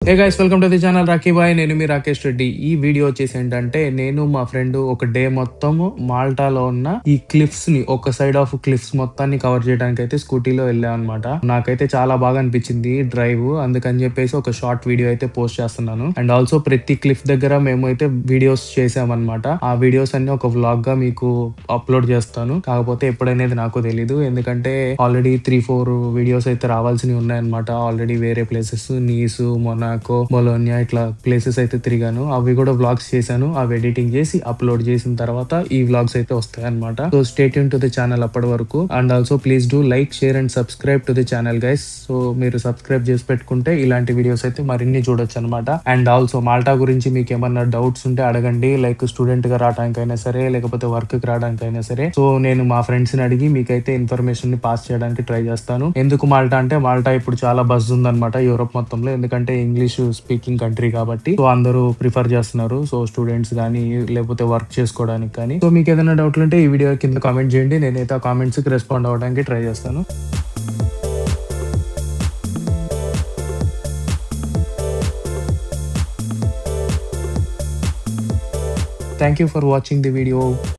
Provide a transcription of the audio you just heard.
Hey guys, welcome to the channel Rocky Boy. నేను మీ రాకేష్ రెడ్డి. ఈ వీడియో వచ్చేసి ఏంటంటే, నేను మా ఫ్రెండ్ ఒక డే మొత్తం మాల్టాలో ఉన్న ఈ క్లిఫ్స్ ని, ఒక సైడ్ ఆఫ్ క్లిఫ్స్ మొత్తాన్ని కవర్ చేయడానికి అయితే స్కూటీలో వెళ్ళాం అనమాట. నాకైతే చాలా బాగా అనిపించింది డ్రైవ్. అందుకని చెప్పేసి ఒక షార్ట్ వీడియో అయితే పోస్ట్ చేస్తున్నాను. అండ్ ఆల్సో ప్రతి క్లిఫ్ దగ్గర మేము అయితే వీడియోస్ చేసామన్నమాట. ఆ వీడియోస్ అన్ని ఒక వ్లాగ్ గా మీకు అప్లోడ్ చేస్తాను. కాకపోతే ఎప్పుడనేది నాకు తెలీదు, ఎందుకంటే ఆల్రెడీ 3-4 వీడియోస్ అయితే రావాల్సినవి ఉన్నాయన్నమాట. ఆల్రెడీ వేరే ప్లేసెస్, నీసు, మొనాకో, బొలోనియా, ఇట్లా ప్లేసెస్ అయితే తిరిగాను. అవి కూడా వ్లాగ్స్ చేశాను. అవి ఎడిటింగ్ చేసి అప్లోడ్ చేసిన తర్వాత ఈ వ్లాగ్స్ అయితే వస్తాయి అనమాట. So stay tune to the channel అప్పటి వరకు. And also please do like, share and subscribe to the channel guys. So మీరు సబ్స్క్రైబ్ చేసి పెట్టుకుంటే ఇలాంటి వీడియోస్ అయితే మరిన్ని చూడొచ్చు అనమాట. అండ్ ఆల్సో మాల్టా గురించి మీకు ఏమన్నా డౌట్స్ ఉంటే అడగండి. లైక్ స్టూడెంట్ గా రావడానికైనా సరే, లేకపోతే వర్క్ కి రావడానికైనా సరే. సో నేను మా ఫ్రెండ్స్ ని అడిగి మీకైతే ఇన్ఫర్మేషన్ ని పాస్ చేయడానికి ట్రై చేస్తాను. ఎందుకు మాల్టా అంటే, మాల్టా ఇప్పుడు చాలా బజ్ ఉందన్నమాట యూరోప్ మొత్తంలో. ఎందుకంటే ఇంగ్లీష్ స్పీకింగ్ కంట్రీ కాబట్టి సో అందరూ ప్రిఫర్ చేస్తున్నారు. సో స్టూడెంట్స్ కానీ, లేకపోతే వర్క్ చేసుకోవడానికి కానీ. సో మీకు ఏదైనా డౌట్లు ఉంటే ఈ వీడియో కింద కామెంట్ చేయండి. నేనైతే ఆ కామెంట్స్ కి రెస్పాండ్ అవ్వడానికి ట్రై చేస్తాను. Thank you for watching the video.